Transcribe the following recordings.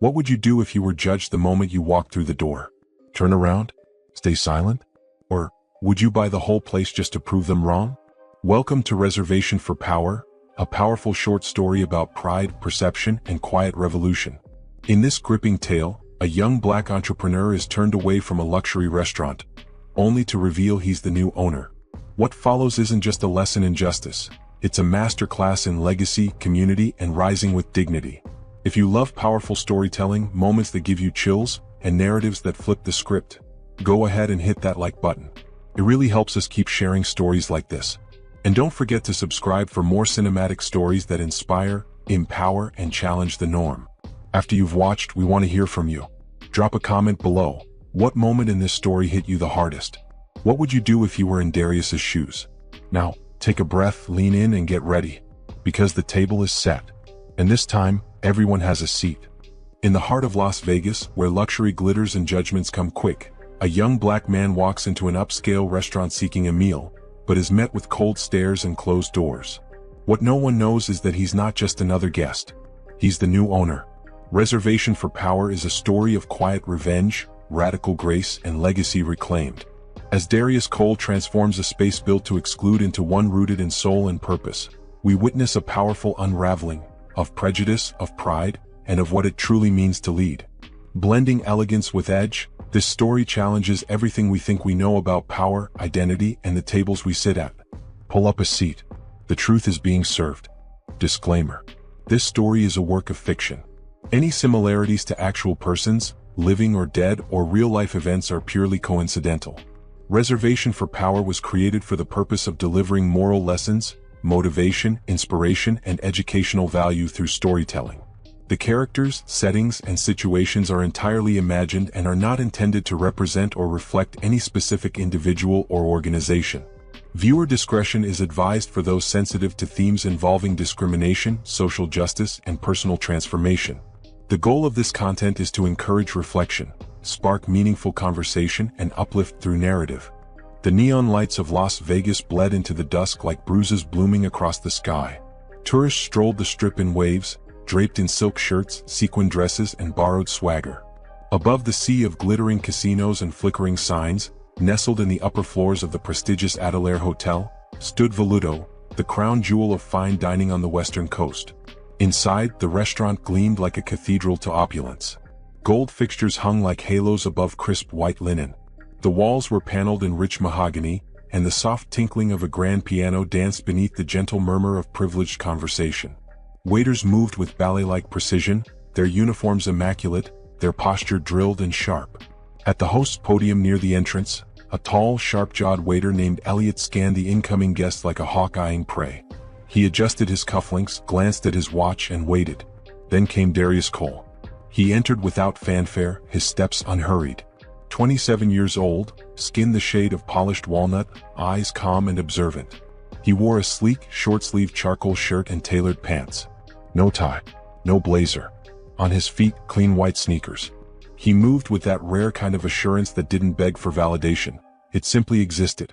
What would you do if you were judged the moment you walked through the door? Turn around? Stay silent? Or would you buy the whole place just to prove them wrong? Welcome to Reservation for Power, a powerful short story about pride, perception, and quiet revolution. In this gripping tale, a young black entrepreneur is turned away from a luxury restaurant, only to reveal he's the new owner. What follows isn't just a lesson in justice, it's a masterclass in legacy, community, and rising with dignity. If you love powerful storytelling, moments that give you chills, and narratives that flip the script, go ahead and hit that like button. It really helps us keep sharing stories like this. And don't forget to subscribe for more cinematic stories that inspire, empower, and challenge the norm. After you've watched, we want to hear from you. Drop a comment below. What moment in this story hit you the hardest? What would you do if you were in Darius's shoes? Now, take a breath, lean in, and get ready, because the table is set. And this time, everyone has a seat. In the heart of Las Vegas, where luxury glitters and judgments come quick, a young black man walks into an upscale restaurant seeking a meal, but is met with cold stares and closed doors. What no one knows is that he's not just another guest. He's the new owner. Reservation for Power is a story of quiet revenge, radical grace, and legacy reclaimed. As Darius Cole transforms a space built to exclude into one rooted in soul and purpose, we witness a powerful unraveling of prejudice, of pride, and of what it truly means to lead. Blending elegance with edge, this story challenges everything we think we know about power, identity, and the tables we sit at. Pull up a seat. The truth is being served. Disclaimer: this story is a work of fiction. Any similarities to actual persons, living or dead, or real-life events are purely coincidental. Reservation for Power was created for the purpose of delivering moral lessons, motivation, inspiration, and educational value through storytelling. The characters, settings, and situations are entirely imagined and are not intended to represent or reflect any specific individual or organization. Viewer discretion is advised for those sensitive to themes involving discrimination, social justice, and personal transformation. The goal of this content is to encourage reflection, spark meaningful conversation, and uplift through narrative. The neon lights of Las Vegas bled into the dusk like bruises blooming across the sky. Tourists strolled the strip in waves, draped in silk shirts, sequin dresses, and borrowed swagger. Above the sea of glittering casinos and flickering signs, nestled in the upper floors of the prestigious Adelaire Hotel, stood Veludo, the crown jewel of fine dining on the western coast. Inside, the restaurant gleamed like a cathedral to opulence. Gold fixtures hung like halos above crisp white linen. The walls were paneled in rich mahogany, and the soft tinkling of a grand piano danced beneath the gentle murmur of privileged conversation. Waiters moved with ballet-like precision, their uniforms immaculate, their posture drilled and sharp. At the host's podium near the entrance, a tall, sharp-jawed waiter named Elliot scanned the incoming guest like a hawk eyeing prey. He adjusted his cufflinks, glanced at his watch, and waited. Then came Darius Cole. He entered without fanfare, his steps unhurried. 27 years old, skin the shade of polished walnut, eyes calm and observant. He wore a sleek, short-sleeved charcoal shirt and tailored pants. No tie, no blazer. On his feet, clean white sneakers. He moved with that rare kind of assurance that didn't beg for validation. It simply existed.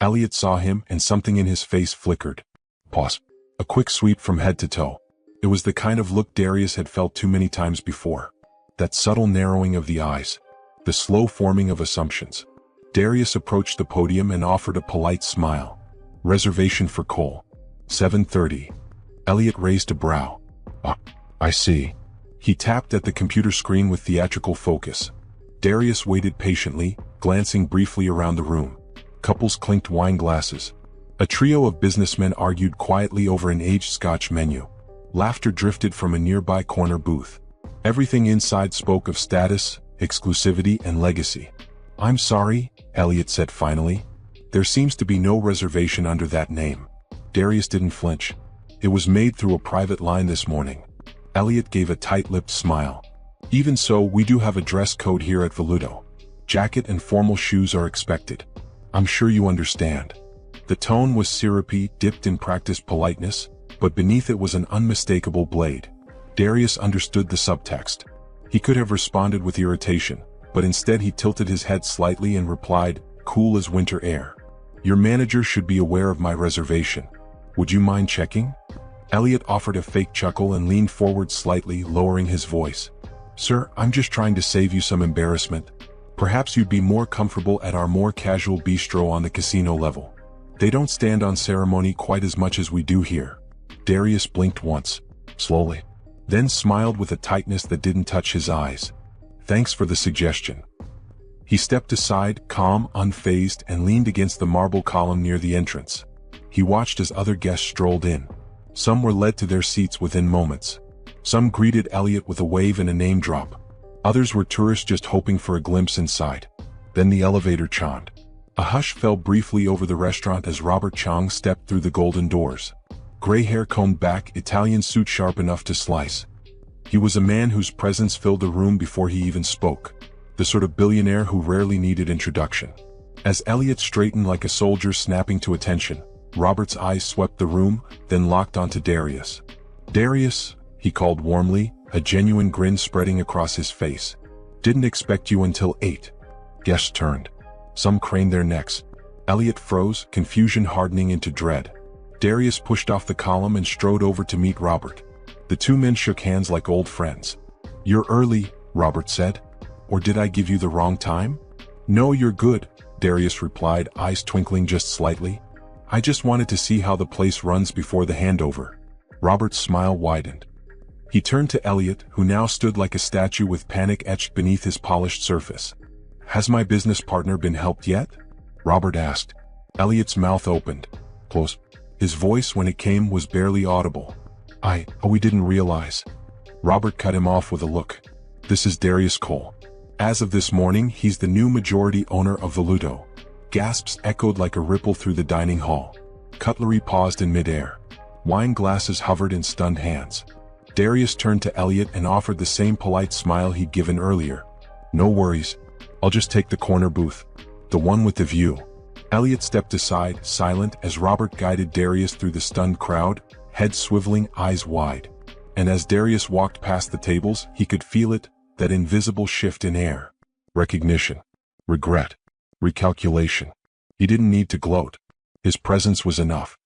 Elliot saw him, and something in his face flickered. Pause. A quick sweep from head to toe. It was the kind of look Darius had felt too many times before. That subtle narrowing of the eyes. The slow forming of assumptions. Darius approached the podium and offered a polite smile. Reservation for Cole. 7:30. Elliot raised a brow. I see. He tapped at the computer screen with theatrical focus. Darius waited patiently, glancing briefly around the room. Couples clinked wine glasses. A trio of businessmen argued quietly over an aged Scotch menu. Laughter drifted from a nearby corner booth. Everything inside spoke of status, exclusivity, and legacy. "I'm sorry," Elliot said finally. "There seems to be no reservation under that name." Darius didn't flinch. "It was made through a private line this morning." Elliot gave a tight-lipped smile. "Even so, we do have a dress code here at Veludo. Jacket and formal shoes are expected. I'm sure you understand." The tone was syrupy, dipped in practiced politeness, but beneath it was an unmistakable blade. Darius understood the subtext. He could have responded with irritation, but instead he tilted his head slightly and replied, cool as winter air. "Your manager should be aware of my reservation. Would you mind checking?" Elliot offered a fake chuckle and leaned forward slightly, lowering his voice. Sir, I'm just trying to save you some embarrassment. Perhaps you'd be more comfortable at our more casual bistro on the casino level. They don't stand on ceremony quite as much as we do here. Darius blinked once, slowly, then smiled with a tightness that didn't touch his eyes. Thanks for the suggestion. He stepped aside, calm, unfazed, and leaned against the marble column near the entrance. He watched as other guests strolled in. Some were led to their seats within moments. Some greeted Elliot with a wave and a name drop. Others were tourists just hoping for a glimpse inside. Then the elevator chimed. A hush fell briefly over the restaurant as Robert Chang stepped through the golden doors. Gray hair combed back, Italian suit sharp enough to slice. He was a man whose presence filled the room before he even spoke. The sort of billionaire who rarely needed introduction. As Elliot straightened like a soldier snapping to attention, Robert's eyes swept the room, then locked onto Darius. Darius, he called warmly, a genuine grin spreading across his face. Didn't expect you until 8. Guests turned. Some craned their necks. Elliot froze, confusion hardening into dread. Darius pushed off the column and strode over to meet Robert. The two men shook hands like old friends. You're early, Robert said. Or did I give you the wrong time? No, you're good, Darius replied, eyes twinkling just slightly. I just wanted to see how the place runs before the handover. Robert's smile widened. He turned to Elliot, who now stood like a statue with panic etched beneath his polished surface. Has my business partner been helped yet? Robert asked. Elliot's mouth opened. Close. His voice, when it came, was barely audible. We didn't realize. Robert cut him off with a look. This is Darius Cole. As of this morning, he's the new majority owner of Voluto. Gasps echoed like a ripple through the dining hall. Cutlery paused in midair. Wine glasses hovered in stunned hands. Darius turned to Elliot and offered the same polite smile he'd given earlier. No worries. I'll just take the corner booth. The one with the view. Elliot stepped aside, silent, as Robert guided Darius through the stunned crowd, head swiveling, eyes wide. And as Darius walked past the tables, he could feel it, that invisible shift in air. Recognition. Regret. Recalculation. He didn't need to gloat. His presence was enough.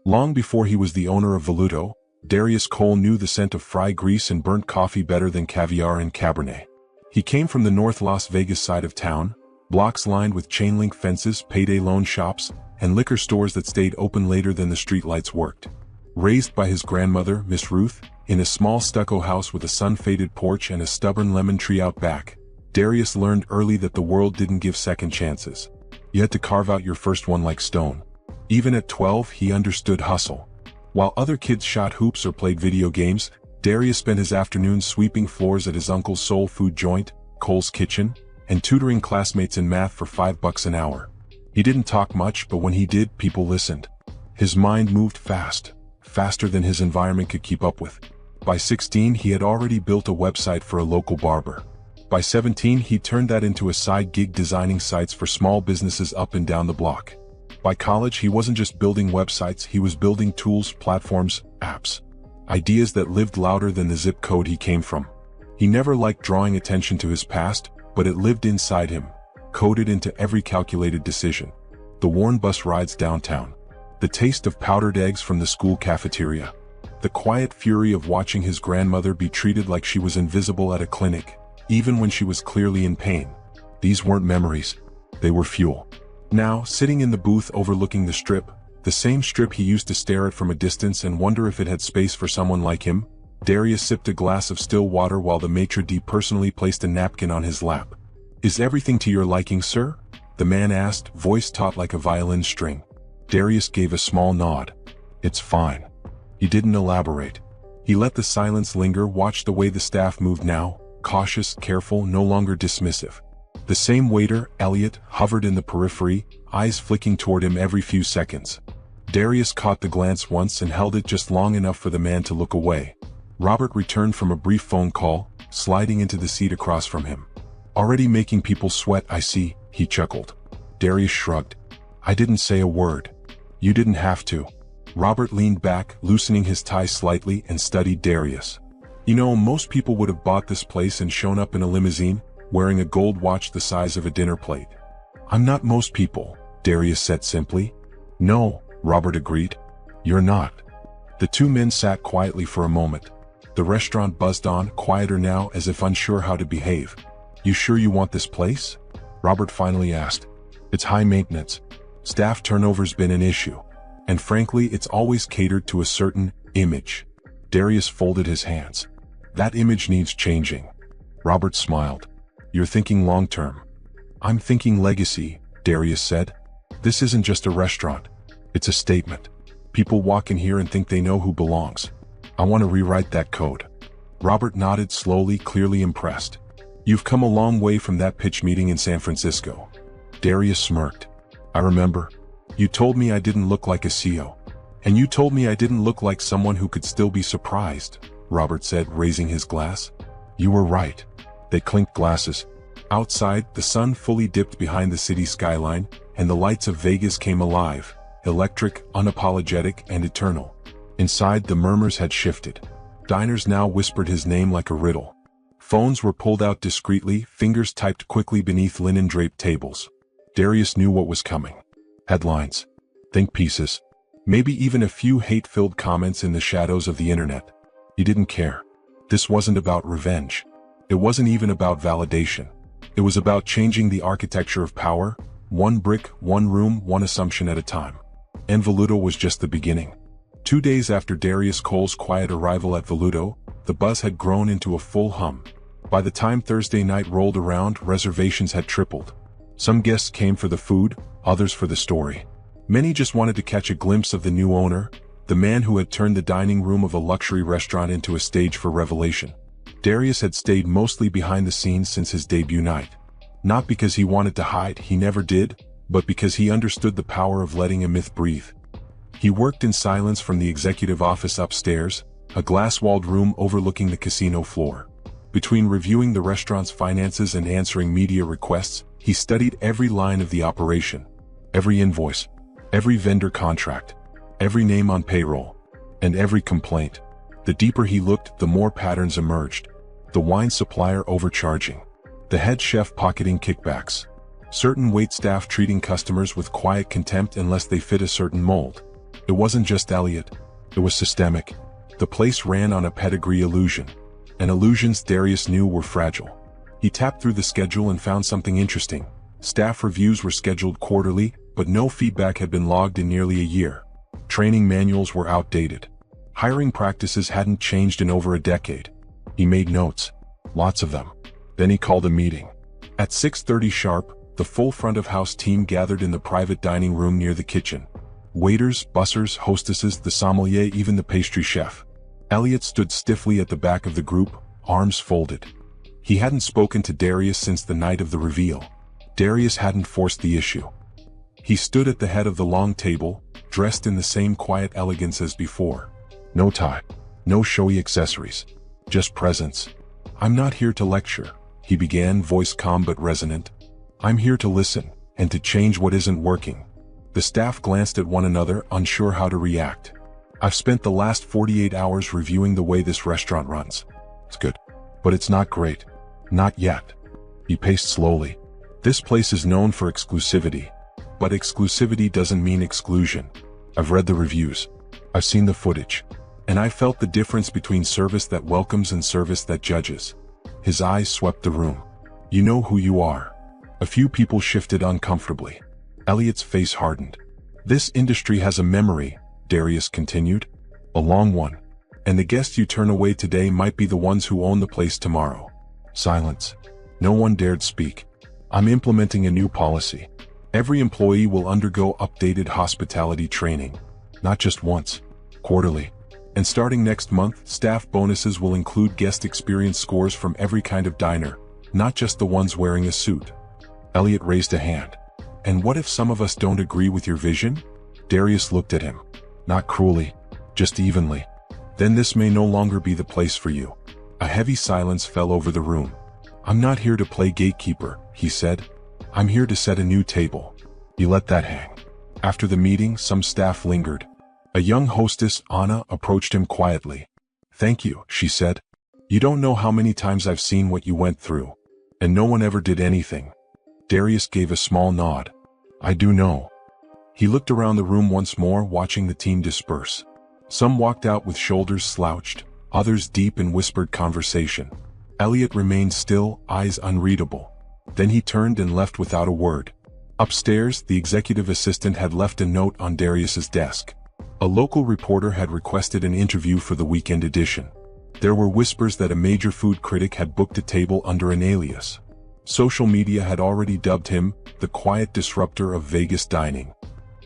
Long before he was the owner of Voluto, Darius Cole knew the scent of fry grease and burnt coffee better than caviar and Cabernet. He came from the North Las Vegas side of town, blocks lined with chain-link fences, payday loan shops, and liquor stores that stayed open later than the streetlights worked. Raised by his grandmother, Miss Ruth, in a small stucco house with a sun-faded porch and a stubborn lemon tree out back, Darius learned early that the world didn't give second chances. You had to carve out your first one like stone. Even at 12, he understood hustle. While other kids shot hoops or played video games, Darius spent his afternoons sweeping floors at his uncle's soul food joint, Cole's Kitchen, and tutoring classmates in math for $5 an hour. He didn't talk much, but when he did, people listened. His mind moved fast, faster than his environment could keep up with. By 16, he had already built a website for a local barber. By 17, he turned that into a side gig designing sites for small businesses up and down the block. By college, he wasn't just building websites, he was building tools, platforms, apps. Ideas that lived louder than the zip code he came from. He never liked drawing attention to his past, but it lived inside him, coded into every calculated decision. The worn bus rides downtown. The taste of powdered eggs from the school cafeteria. The quiet fury of watching his grandmother be treated like she was invisible at a clinic, even when she was clearly in pain. These weren't memories. They were fuel. Now, sitting in the booth overlooking the strip, the same strip he used to stare at from a distance and wonder if it had space for someone like him, Darius sipped a glass of still water while the maitre d' personally placed a napkin on his lap. Is everything to your liking, sir? The man asked, voice taut like a violin string. Darius gave a small nod. It's fine. He didn't elaborate. He let the silence linger, watched the way the staff moved now, cautious, careful, no longer dismissive. The same waiter, Elliot, hovered in the periphery, eyes flicking toward him every few seconds. Darius caught the glance once and held it just long enough for the man to look away. Robert returned from a brief phone call, sliding into the seat across from him. Already making people sweat, I see, he chuckled. Darius shrugged. I didn't say a word. You didn't have to. Robert leaned back, loosening his tie slightly, and studied Darius. You know, most people would have bought this place and shown up in a limousine, wearing a gold watch the size of a dinner plate. I'm not most people, Darius said simply. No, Robert agreed. You're not. The two men sat quietly for a moment. The restaurant buzzed on, quieter now, as if unsure how to behave. "You sure you want this place?" Robert finally asked. "It's high maintenance. Staff turnover's been an issue. And frankly, it's always catered to a certain image." Darius folded his hands. "That image needs changing." Robert smiled. "You're thinking long-term." "I'm thinking legacy," Darius said. "This isn't just a restaurant. It's a statement. People walk in here and think they know who belongs. I want to rewrite that code." Robert nodded slowly, clearly impressed. "You've come a long way from that pitch meeting in San Francisco." Darius smirked. "I remember. You told me I didn't look like a CEO. And you told me I didn't look like someone who could still be surprised," Robert said, raising his glass. "You were right." They clinked glasses. Outside, the sun fully dipped behind the city skyline, and the lights of Vegas came alive, electric, unapologetic, and eternal. Inside, the murmurs had shifted. Diners now whispered his name like a riddle. Phones were pulled out discreetly, fingers typed quickly beneath linen-draped tables. Darius knew what was coming. Headlines. Think pieces. Maybe even a few hate-filled comments in the shadows of the internet. He didn't care. This wasn't about revenge. It wasn't even about validation. It was about changing the architecture of power, one brick, one room, one assumption at a time. And Voluto was just the beginning. 2 days after Darius Cole's quiet arrival at Voluto, the buzz had grown into a full hum. By the time Thursday night rolled around, reservations had tripled. Some guests came for the food, others for the story. Many just wanted to catch a glimpse of the new owner, the man who had turned the dining room of a luxury restaurant into a stage for revelation. Darius had stayed mostly behind the scenes since his debut night. Not because he wanted to hide, he never did, but because he understood the power of letting a myth breathe. He worked in silence from the executive office upstairs, a glass-walled room overlooking the casino floor. Between reviewing the restaurant's finances and answering media requests, he studied every line of the operation, every invoice, every vendor contract, every name on payroll, and every complaint. The deeper he looked, the more patterns emerged. The wine supplier overcharging. The head chef pocketing kickbacks. Certain waitstaff treating customers with quiet contempt unless they fit a certain mold. It wasn't just Elliot. It was systemic. The place ran on a pedigree illusion. And illusions Darius knew were fragile. He tapped through the schedule and found something interesting. Staff reviews were scheduled quarterly, but no feedback had been logged in nearly a year. Training manuals were outdated. Hiring practices hadn't changed in over a decade. He made notes. Lots of them. Then he called a meeting. At 6:30 sharp, the full front-of-house team gathered in the private dining room near the kitchen. Waiters, bussers, hostesses, the sommelier, even the pastry chef. Elliot stood stiffly at the back of the group, arms folded. He hadn't spoken to Darius since the night of the reveal. Darius hadn't forced the issue. He stood at the head of the long table, dressed in the same quiet elegance as before. No tie, no showy accessories, just presence. "I'm not here to lecture," he began, voice calm but resonant. "I'm here to listen, and to change what isn't working." The staff glanced at one another, unsure how to react. "I've spent the last 48 hours reviewing the way this restaurant runs. It's good, but it's not great. Not yet." He paced slowly. "This place is known for exclusivity. But exclusivity doesn't mean exclusion. I've read the reviews. I've seen the footage. And I felt the difference between service that welcomes and service that judges." His eyes swept the room. "You know who you are." A few people shifted uncomfortably. Elliot's face hardened. "This industry has a memory," Darius continued. "A long one. And the guests you turn away today might be the ones who own the place tomorrow." Silence. No one dared speak. "I'm implementing a new policy. Every employee will undergo updated hospitality training. Not just once. Quarterly. And starting next month, staff bonuses will include guest experience scores from every kind of diner, not just the ones wearing a suit." Elliot raised a hand. "And what if some of us don't agree with your vision?" Darius looked at him. Not cruelly, just evenly. "Then this may no longer be the place for you." A heavy silence fell over the room. "I'm not here to play gatekeeper," he said. "I'm here to set a new table." He let that hang. After the meeting, some staff lingered. A young hostess, Anna, approached him quietly. "Thank you," she said. "You don't know how many times I've seen what you went through. And no one ever did anything." Darius gave a small nod. "I do know." He looked around the room once more, watching the team disperse. Some walked out with shoulders slouched, others deep in whispered conversation. Elliot remained still, eyes unreadable. Then he turned and left without a word. Upstairs, the executive assistant had left a note on Darius's desk. A local reporter had requested an interview for the weekend edition. There were whispers that a major food critic had booked a table under an alias. Social media had already dubbed him the quiet disruptor of Vegas dining.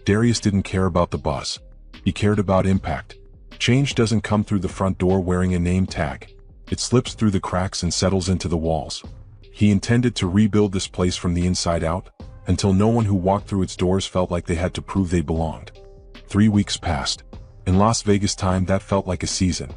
Darius didn't care about the buzz. He cared about impact. Change doesn't come through the front door wearing a name tag. It slips through the cracks and settles into the walls. He intended to rebuild this place from the inside out, until no one who walked through its doors felt like they had to prove they belonged. 3 weeks passed. In Las Vegas time, that felt like a season.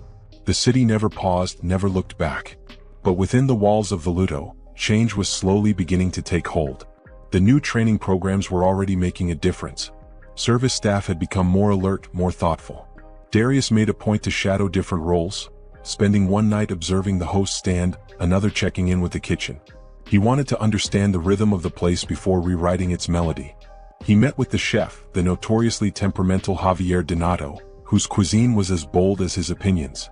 The city never paused, never looked back. But within the walls of Voluto, change was slowly beginning to take hold. The new training programs were already making a difference. Service staff had become more alert, more thoughtful. Darius made a point to shadow different roles, spending one night observing the host stand, another checking in with the kitchen. He wanted to understand the rhythm of the place before rewriting its melody. He met with the chef, the notoriously temperamental Javier Donato, whose cuisine was as bold as his opinions.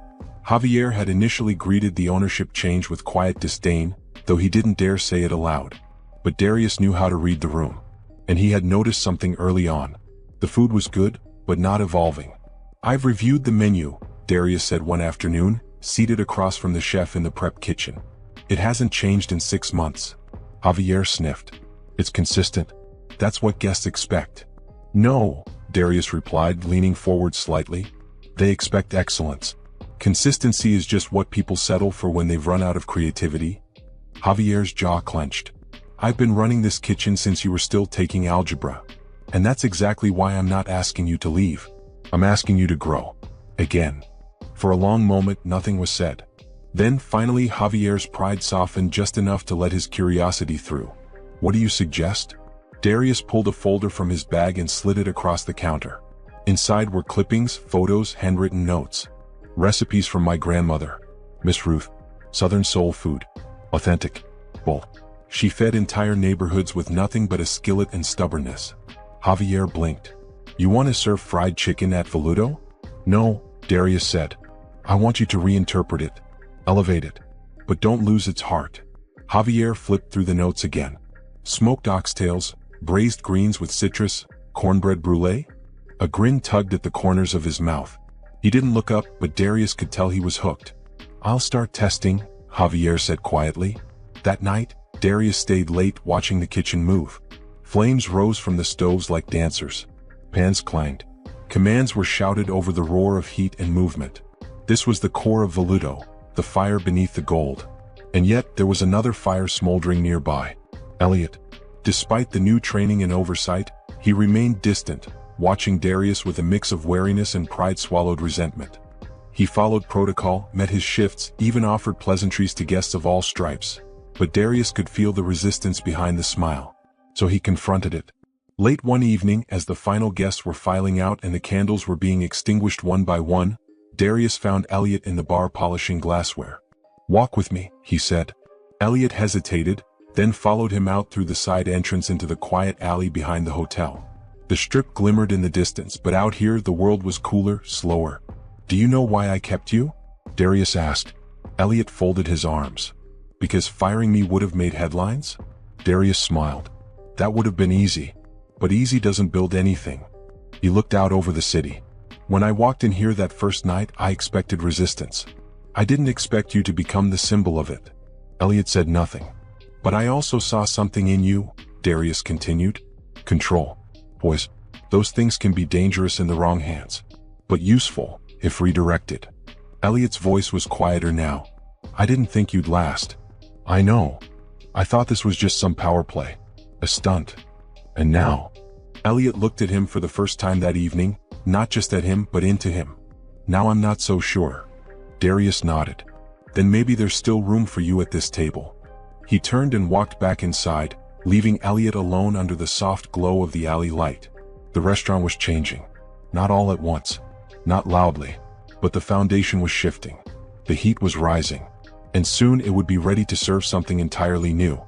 Javier had initially greeted the ownership change with quiet disdain, though he didn't dare say it aloud. But Darius knew how to read the room. And he had noticed something early on. The food was good, but not evolving. "I've reviewed the menu," Darius said one afternoon, seated across from the chef in the prep kitchen. "It hasn't changed in 6 months. Javier sniffed. "It's consistent. That's what guests expect." "No," Darius replied, leaning forward slightly. "They expect excellence. Consistency is just what people settle for when they've run out of creativity." Javier's jaw clenched. "I've been running this kitchen since you were still taking algebra. And that's exactly why I'm not asking you to leave. I'm asking you to grow. Again." For a long moment, nothing was said. Then, finally, Javier's pride softened just enough to let his curiosity through. "What do you suggest?" Darius pulled a folder from his bag and slid it across the counter. Inside were clippings, photos, handwritten notes. "Recipes from my grandmother, Miss Ruth. Southern soul food. Authentic. Bull. She fed entire neighborhoods with nothing but a skillet and stubbornness." Javier blinked. "You want to serve fried chicken at Voluto?" "No," Darius said. "I want you to reinterpret it. Elevate it. But don't lose its heart." Javier flipped through the notes again. "Smoked oxtails, braised greens with citrus, cornbread brulee?" A grin tugged at the corners of his mouth. He didn't look up, but Darius could tell he was hooked. "I'll start testing," Javier said quietly. That night, Darius stayed late watching the kitchen move. Flames rose from the stoves like dancers. Pans clanged. Commands were shouted over the roar of heat and movement. This was the core of Voluto, the fire beneath the gold. And yet, there was another fire smoldering nearby. Elliot. Despite the new training and oversight, he remained distant, watching Darius with a mix of wariness and pride-swallowed resentment. He followed protocol, met his shifts, even offered pleasantries to guests of all stripes. But Darius could feel the resistance behind the smile. So he confronted it. Late one evening, as the final guests were filing out and the candles were being extinguished one by one, Darius found Elliot in the bar polishing glassware. "Walk with me," he said. Elliot hesitated, then followed him out through the side entrance into the quiet alley behind the hotel. The strip glimmered in the distance, but out here the world was cooler, slower. "Do you know why I kept you?" Darius asked. Elliot folded his arms. "Because firing me would have made headlines?" Darius smiled. "That would have been easy. But easy doesn't build anything." He looked out over the city. "When I walked in here that first night, I expected resistance. I didn't expect you to become the symbol of it." Elliot said nothing. "But I also saw something in you," Darius continued. "Control. Boys, those things can be dangerous in the wrong hands. But useful, if redirected." Elliot's voice was quieter now. "I didn't think you'd last." "I know. I thought this was just some power play. A stunt. And now..." Elliot looked at him for the first time that evening, not just at him but into him. "Now I'm not so sure." Darius nodded. "Then maybe there's still room for you at this table." He turned and walked back inside, leaving Elliot alone under the soft glow of the alley light. The restaurant was changing. Not all at once. Not loudly. But the foundation was shifting. The heat was rising. And soon it would be ready to serve something entirely new.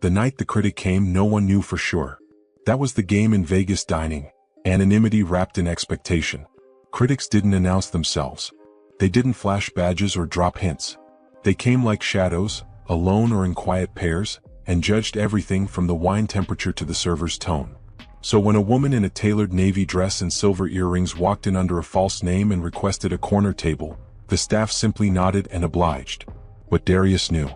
The night the critic came, no one knew for sure. That was the game in Vegas dining. Anonymity wrapped in expectation. Critics didn't announce themselves. They didn't flash badges or drop hints. They came like shadows, alone or in quiet pairs, and judged everything from the wine temperature to the server's tone. So when a woman in a tailored navy dress and silver earrings walked in under a false name and requested a corner table, the staff simply nodded and obliged. But Darius knew.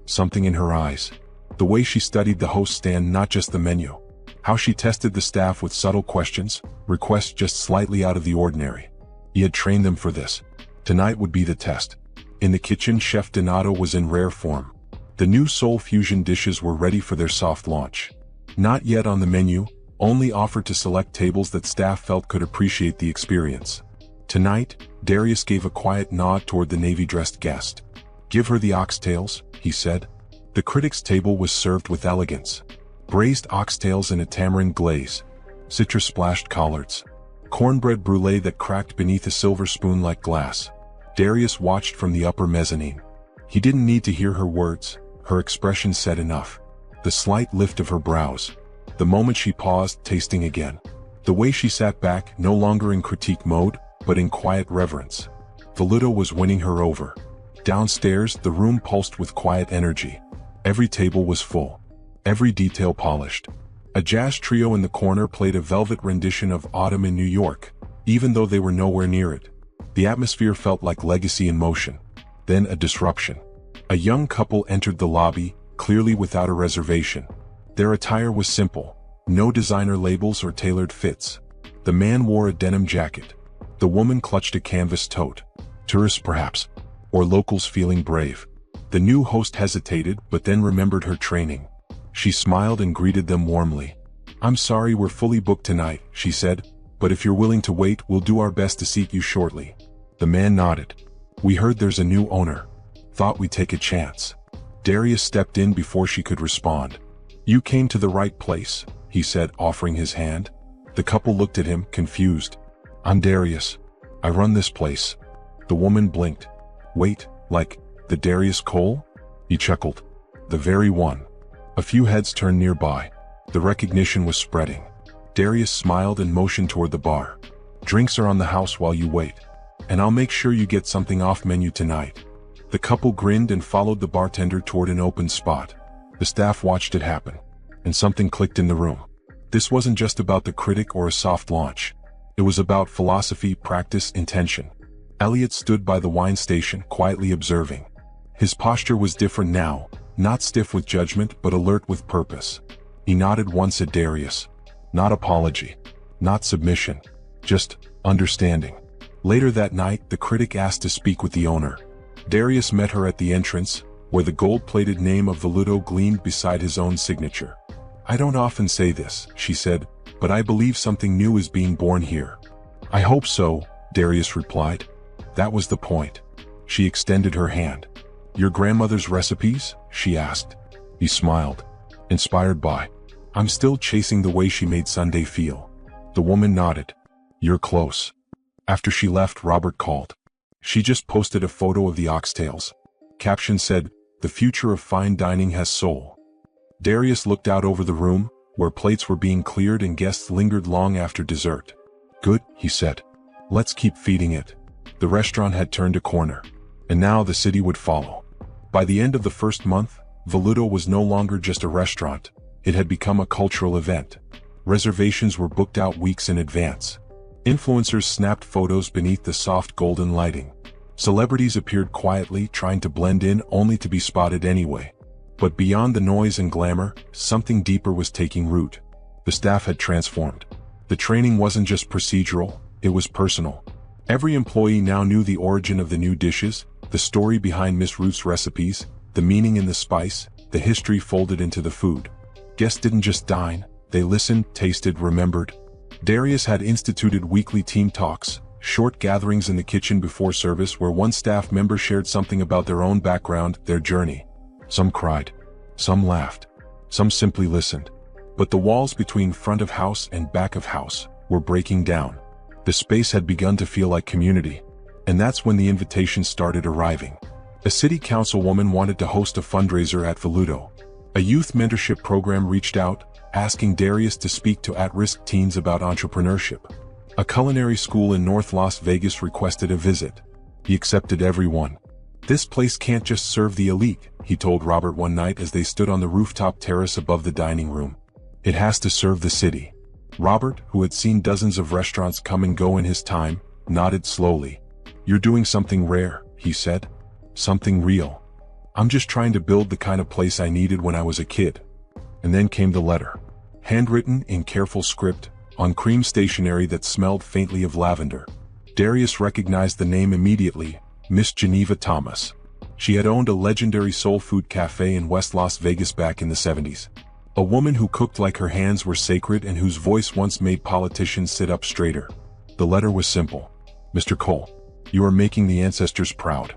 Something in her eyes. The way she studied the host stand, not just the menu. How she tested the staff with subtle questions, requests just slightly out of the ordinary. He had trained them for this. Tonight would be the test. In the kitchen, Chef Donato was in rare form. The new soul fusion dishes were ready for their soft launch. Not yet on the menu, only offered to select tables that staff felt could appreciate the experience. Tonight, Darius gave a quiet nod toward the navy-dressed guest. "Give her the oxtails," he said. The critic's table was served with elegance. Braised oxtails in a tamarind glaze, citrus-splashed collards, cornbread brulee that cracked beneath a silver spoon-like glass. Darius watched from the upper mezzanine. He didn't need to hear her words, her expression said enough. The slight lift of her brows. The moment she paused, tasting again. The way she sat back, no longer in critique mode, but in quiet reverence. Voluto was winning her over. Downstairs, the room pulsed with quiet energy. Every table was full. Every detail polished. A jazz trio in the corner played a velvet rendition of Autumn in New York, even though they were nowhere near it. The atmosphere felt like legacy in motion. Then a disruption. A young couple entered the lobby, clearly without a reservation. Their attire was simple. No designer labels or tailored fits. The man wore a denim jacket. The woman clutched a canvas tote. Tourists perhaps. Or locals feeling brave. The new host hesitated, but then remembered her training. She smiled and greeted them warmly. "I'm sorry we're fully booked tonight," she said, "but if you're willing to wait, we'll do our best to seat you shortly." The man nodded. "We heard there's a new owner. Thought we'd take a chance." Darius stepped in before she could respond. "You came to the right place," he said, offering his hand. The couple looked at him, confused. "I'm Darius. I run this place." The woman blinked. "Wait, like, the Darius Cole?" He chuckled. "The very one." A few heads turned nearby. The recognition was spreading. Darius smiled and motioned toward the bar. "Drinks are on the house while you wait. And I'll make sure you get something off menu tonight." The couple grinned and followed the bartender toward an open spot. The staff watched it happen. And something clicked in the room. This wasn't just about the critic or a soft launch. It was about philosophy, practice, intention. Elliot stood by the wine station, quietly observing. His posture was different now, not stiff with judgment, but alert with purpose. He nodded once at Darius. Not apology. Not submission. Just understanding. Later that night, the critic asked to speak with the owner. Darius met her at the entrance, where the gold-plated name of Voluto gleamed beside his own signature. "I don't often say this," she said, "but I believe something new is being born here." "I hope so," Darius replied. That was the point. She extended her hand. "Your grandmother's recipes?" she asked. He smiled. "Inspired by. I'm still chasing the way she made Sunday feel." The woman nodded. "You're close." After she left, Robert called. She just posted a photo of the oxtails. Caption said, "The future of fine dining has soul." Darius looked out over the room, where plates were being cleared and guests lingered long after dessert. "Good," he said. "Let's keep feeding it." The restaurant had turned a corner. And now the city would follow. By the end of the first month, Voluto was no longer just a restaurant. It had become a cultural event. Reservations were booked out weeks in advance. Influencers snapped photos beneath the soft golden lighting. Celebrities appeared quietly, trying to blend in only to be spotted anyway. But beyond the noise and glamour, something deeper was taking root. The staff had transformed. The training wasn't just procedural, it was personal. Every employee now knew the origin of the new dishes, the story behind Miss Ruth's recipes, the meaning in the spice, the history folded into the food. Guests didn't just dine, they listened, tasted, remembered. Darius had instituted weekly team talks, short gatherings in the kitchen before service where one staff member shared something about their own background, their journey. Some cried. Some laughed. Some simply listened. But the walls between front of house and back of house were breaking down. The space had begun to feel like community. And that's when the invitations started arriving. A city councilwoman wanted to host a fundraiser at Voluto. A youth mentorship program reached out, asking Darius to speak to at-risk teens about entrepreneurship. A culinary school in North Las Vegas requested a visit. He accepted everyone. "This place can't just serve the elite," he told Robert one night as they stood on the rooftop terrace above the dining room. "It has to serve the city." Robert, who had seen dozens of restaurants come and go in his time, nodded slowly. "You're doing something rare," he said. "Something real. I'm just trying to build the kind of place I needed when I was a kid." And then came the letter. Handwritten in careful script, on cream stationery that smelled faintly of lavender. Darius recognized the name immediately, Miss Geneva Thomas. She had owned a legendary soul food cafe in West Las Vegas back in the 70s. A woman who cooked like her hands were sacred and whose voice once made politicians sit up straighter. The letter was simple. "Mr. Cole, you are making the ancestors proud.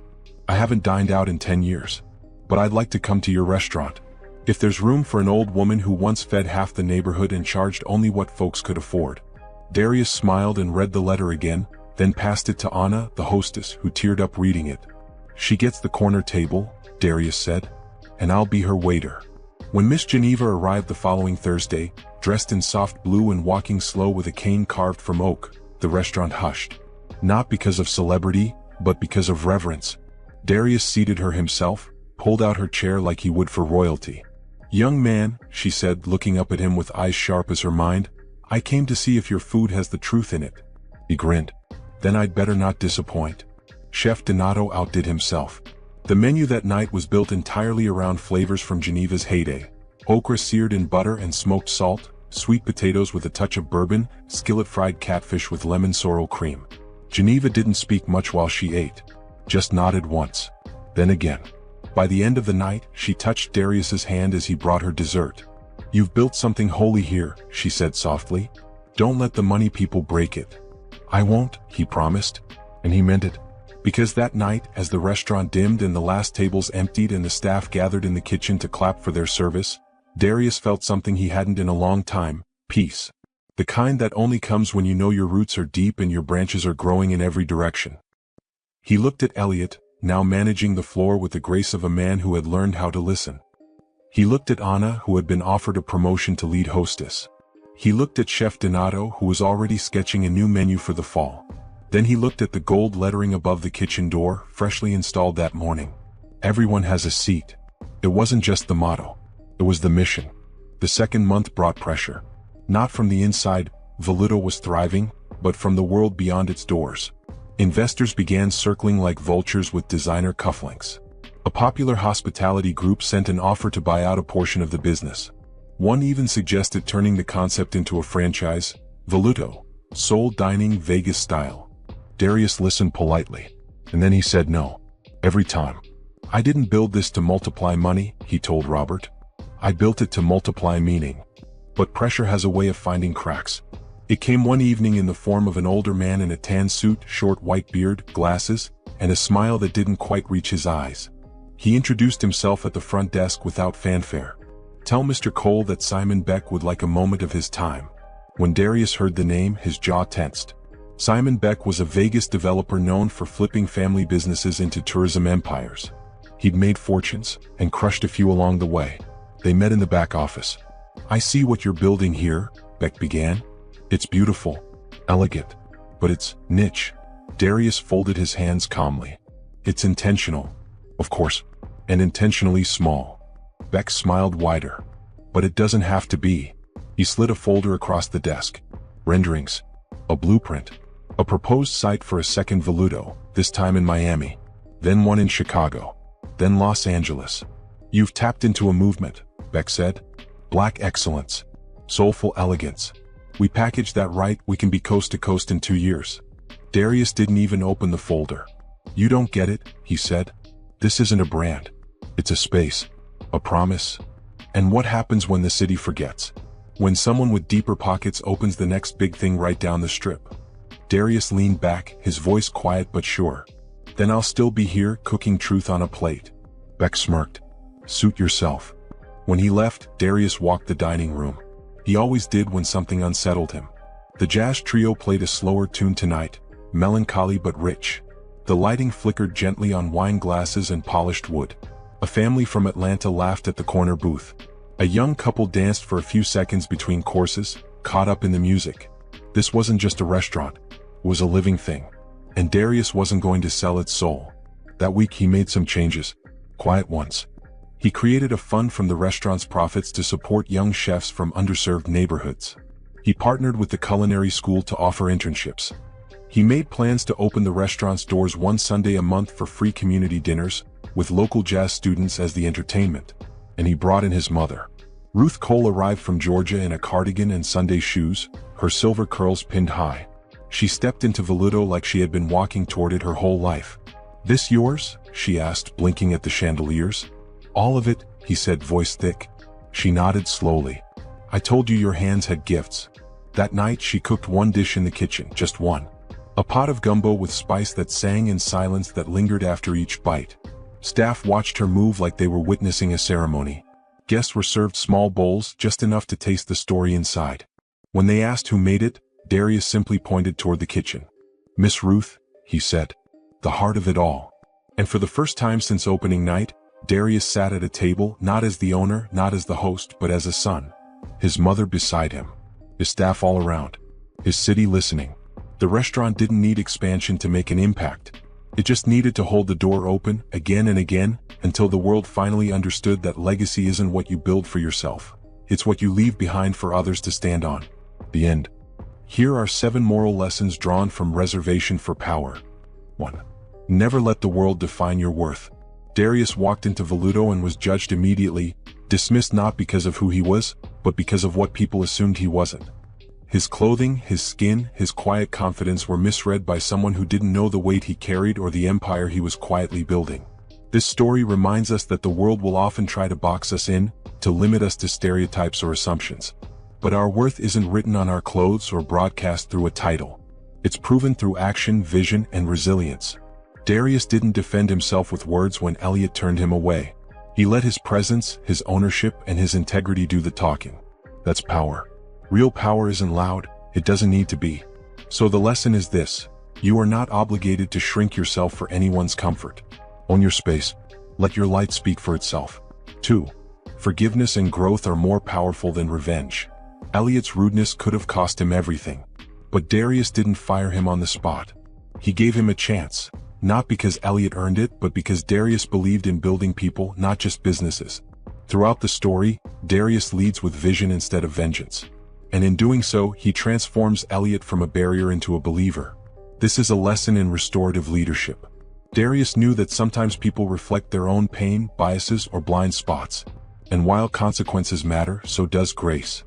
I haven't dined out in 10 years. But I'd like to come to your restaurant. If there's room for an old woman who once fed half the neighborhood and charged only what folks could afford." Darius smiled and read the letter again, then passed it to Anna, the hostess, who teared up reading it. "She gets the corner table," Darius said, "and I'll be her waiter." When Miss Geneva arrived the following Thursday, dressed in soft blue and walking slow with a cane carved from oak, the restaurant hushed. Not because of celebrity, but because of reverence. Darius seated her himself, pulled out her chair like he would for royalty. "Young man," she said, looking up at him with eyes sharp as her mind, "I came to see if your food has the truth in it." He grinned. "Then I'd better not disappoint." Chef Donato outdid himself. The menu that night was built entirely around flavors from Geneva's heyday. Okra seared in butter and smoked salt, sweet potatoes with a touch of bourbon, skillet-fried catfish with lemon sorrel cream. Geneva didn't speak much while she ate. Just nodded once. Then again. By the end of the night, she touched Darius's hand as he brought her dessert. "You've built something holy here," she said softly. "Don't let the money people break it." "I won't," he promised. And he meant it. Because that night, as the restaurant dimmed and the last tables emptied and the staff gathered in the kitchen to clap for their service, Darius felt something he hadn't in a long time: peace. The kind that only comes when you know your roots are deep and your branches are growing in every direction. He looked at Elliot, now managing the floor with the grace of a man who had learned how to listen. He looked at Anna, who had been offered a promotion to lead hostess. He looked at Chef Donato, who was already sketching a new menu for the fall. Then he looked at the gold lettering above the kitchen door, freshly installed that morning. "Everyone has a seat." It wasn't just the motto. It was the mission. The second month brought pressure. Not from the inside, Voluto was thriving, but from the world beyond its doors. Investors began circling like vultures with designer cufflinks. A popular hospitality group sent an offer to buy out a portion of the business. One even suggested turning the concept into a franchise, Voluto, soul dining Vegas style. Darius listened politely. And then he said no. Every time. "I didn't build this to multiply money," he told Robert. "I built it to multiply meaning." But pressure has a way of finding cracks. It came one evening in the form of an older man in a tan suit, short white beard, glasses, and a smile that didn't quite reach his eyes. He introduced himself at the front desk without fanfare. "Tell Mr. Cole that Simon Beck would like a moment of his time." When Darius heard the name, his jaw tensed. Simon Beck was a Vegas developer known for flipping family businesses into tourism empires. He'd made fortunes, and crushed a few along the way. They met in the back office. "I see what you're building here," Beck began. "It's beautiful, elegant, but it's niche." Darius folded his hands calmly. "It's intentional, of course, and intentionally small." Beck smiled wider. "But it doesn't have to be." He slid a folder across the desk. "Renderings. A blueprint. A proposed site for a second Voluto, this time in Miami. Then one in Chicago. Then Los Angeles." "You've tapped into a movement," Beck said. "Black excellence. Soulful elegance. We package that right, we can be coast to coast in 2 years." Darius didn't even open the folder. "You don't get it," he said. "This isn't a brand. It's a space. A promise. And what happens when the city forgets? When someone with deeper pockets opens the next big thing right down the strip?" Darius leaned back, his voice quiet but sure. "Then I'll still be here, cooking truth on a plate." Beck smirked. "Suit yourself." When he left, Darius walked the dining room. He always did when something unsettled him. The jazz trio played a slower tune tonight, melancholy but rich. The lighting flickered gently on wine glasses and polished wood. A family from Atlanta laughed at the corner booth. A young couple danced for a few seconds between courses, caught up in the music. This wasn't just a restaurant. It was a living thing. And Darius wasn't going to sell its soul. That week he made some changes. Quiet ones. He created a fund from the restaurant's profits to support young chefs from underserved neighborhoods. He partnered with the culinary school to offer internships. He made plans to open the restaurant's doors one Sunday a month for free community dinners, with local jazz students as the entertainment. And he brought in his mother. Ruth Cole arrived from Georgia in a cardigan and Sunday shoes, her silver curls pinned high. She stepped into Voluto like she had been walking toward it her whole life. "This yours?" she asked, blinking at the chandeliers. "All of it," he said, voice thick. She nodded slowly. "I told you your hands had gifts." That night she cooked one dish in the kitchen, just one. A pot of gumbo with spice that sang in silence that lingered after each bite. Staff watched her move like they were witnessing a ceremony. Guests were served small bowls, just enough to taste the story inside. When they asked who made it, Darius simply pointed toward the kitchen. "Miss Ruth," he said. "The heart of it all." And for the first time since opening night, Darius sat at a table, not as the owner, not as the host, but as a son. His mother beside him. His staff all around. His city listening. The restaurant didn't need expansion to make an impact. It just needed to hold the door open, again and again, until the world finally understood that legacy isn't what you build for yourself. It's what you leave behind for others to stand on. The end. Here are 7 moral lessons drawn from Reservation for Power. 1. Never let the world define your worth. Darius walked into Voluto and was judged immediately, dismissed not because of who he was, but because of what people assumed he wasn't. His clothing, his skin, his quiet confidence were misread by someone who didn't know the weight he carried or the empire he was quietly building. This story reminds us that the world will often try to box us in, to limit us to stereotypes or assumptions. But our worth isn't written on our clothes or broadcast through a title. It's proven through action, vision, and resilience. Darius didn't defend himself with words when Elliot turned him away. He let his presence, his ownership, and his integrity do the talking. That's power. Real power isn't loud, it doesn't need to be. So the lesson is this: you are not obligated to shrink yourself for anyone's comfort. Own your space. Let your light speak for itself. 2. Forgiveness and growth are more powerful than revenge. Elliot's rudeness could have cost him everything. But Darius didn't fire him on the spot. He gave him a chance. Not because Elliot earned it, but because Darius believed in building people, not just businesses. Throughout the story, Darius leads with vision instead of vengeance. And in doing so, he transforms Elliot from a barrier into a believer. This is a lesson in restorative leadership. Darius knew that sometimes people reflect their own pain, biases, or blind spots. And while consequences matter, so does grace.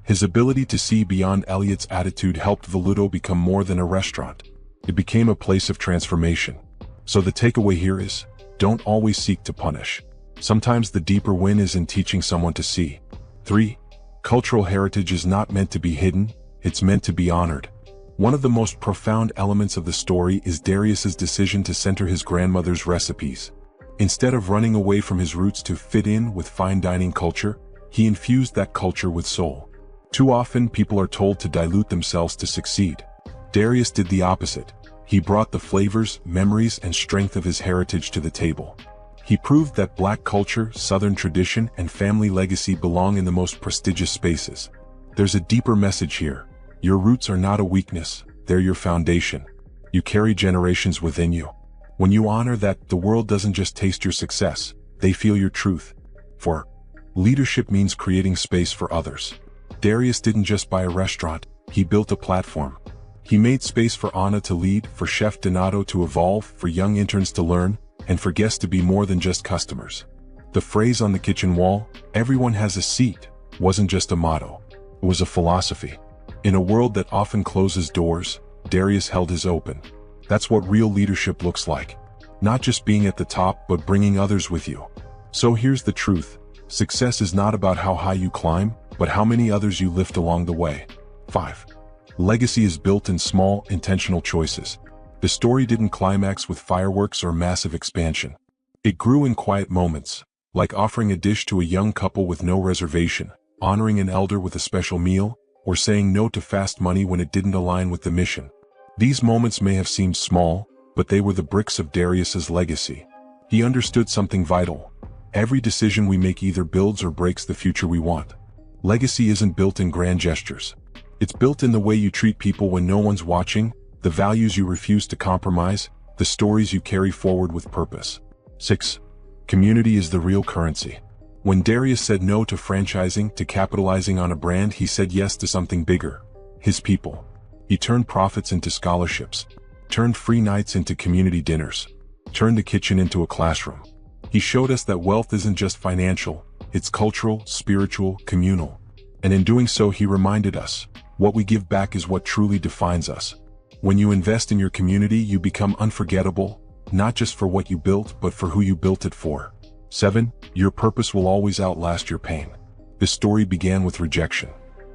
His ability to see beyond Elliot's attitude helped Voluto become more than a restaurant. It became a place of transformation. So the takeaway here is, don't always seek to punish. Sometimes the deeper win is in teaching someone to see. 3. Cultural heritage is not meant to be hidden, it's meant to be honored. One of the most profound elements of the story is Darius's decision to center his grandmother's recipes. Instead of running away from his roots to fit in with fine dining culture, he infused that culture with soul. Too often people are told to dilute themselves to succeed. Darius did the opposite. He brought the flavors, memories, and strength of his heritage to the table. He proved that Black culture, Southern tradition, and family legacy belong in the most prestigious spaces. There's a deeper message here. Your roots are not a weakness, they're your foundation. You carry generations within you. When you honor that, the world doesn't just taste your success, they feel your truth. 4. Leadership means creating space for others. Darius didn't just buy a restaurant, he built a platform. He made space for Anna to lead, for Chef Donato to evolve, for young interns to learn, and for guests to be more than just customers. The phrase on the kitchen wall, "Everyone has a seat," wasn't just a motto. It was a philosophy. In a world that often closes doors, Darius held his open. That's what real leadership looks like. Not just being at the top, but bringing others with you. So here's the truth. Success is not about how high you climb, but how many others you lift along the way. 5. Legacy is built in small, intentional choices. The story didn't climax with fireworks or massive expansion. It grew in quiet moments, like offering a dish to a young couple with no reservation, honoring an elder with a special meal, or saying no to fast money when it didn't align with the mission. These moments may have seemed small, but they were the bricks of Darius's legacy. He understood something vital. Every decision we make either builds or breaks the future we want. Legacy isn't built in grand gestures. It's built in the way you treat people when no one's watching, the values you refuse to compromise, the stories you carry forward with purpose. 6. Community is the real currency. When Darius said no to franchising, to capitalizing on a brand, he said yes to something bigger: his people. He turned profits into scholarships, turned free nights into community dinners, turned the kitchen into a classroom. He showed us that wealth isn't just financial, it's cultural, spiritual, communal. And in doing so, he reminded us, what we give back is what truly defines us. When you invest in your community, you become unforgettable, not just for what you built, but for who you built it for. 7. Your purpose will always outlast your pain. This story began with rejection,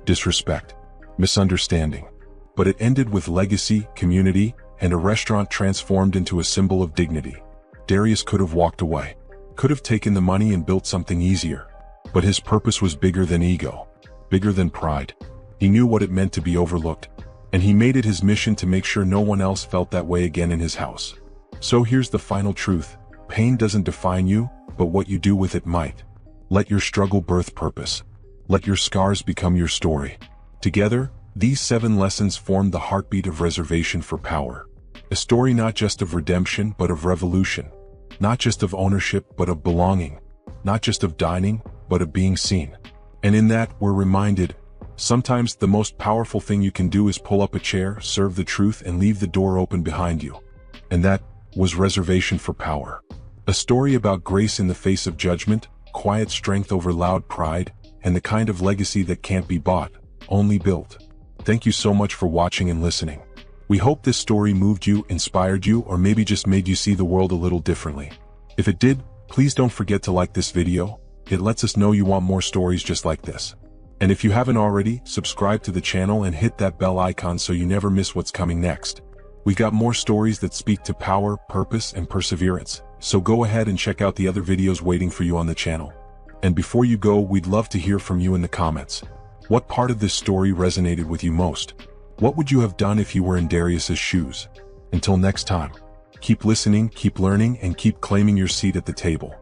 disrespect, misunderstanding. But it ended with legacy, community, and a restaurant transformed into a symbol of dignity. Darius could have walked away, could have taken the money and built something easier. But his purpose was bigger than ego, bigger than pride. He knew what it meant to be overlooked, and he made it his mission to make sure no one else felt that way again in his house. So here's the final truth: pain doesn't define you, but what you do with it might. Let your struggle birth purpose. Let your scars become your story. Together, these 7 lessons form the heartbeat of Reservation for Power. A story not just of redemption, but of revolution. Not just of ownership, but of belonging. Not just of dining, but of being seen. And in that, we're reminded, sometimes the most powerful thing you can do is pull up a chair, serve the truth, and leave the door open behind you. And that was Reservation for Power. A story about grace in the face of judgment, quiet strength over loud pride, and the kind of legacy that can't be bought, only built. Thank you so much for watching and listening. We hope this story moved you, inspired you, or maybe just made you see the world a little differently. If it did, please don't forget to like this video. It lets us know you want more stories just like this. And if you haven't already, subscribe to the channel and hit that bell icon so you never miss what's coming next. We got more stories that speak to power, purpose, and perseverance. So go ahead and check out the other videos waiting for you on the channel. And before you go, we'd love to hear from you in the comments. What part of this story resonated with you most? What would you have done if you were in Darius's shoes? Until next time, keep listening, keep learning, and keep claiming your seat at the table.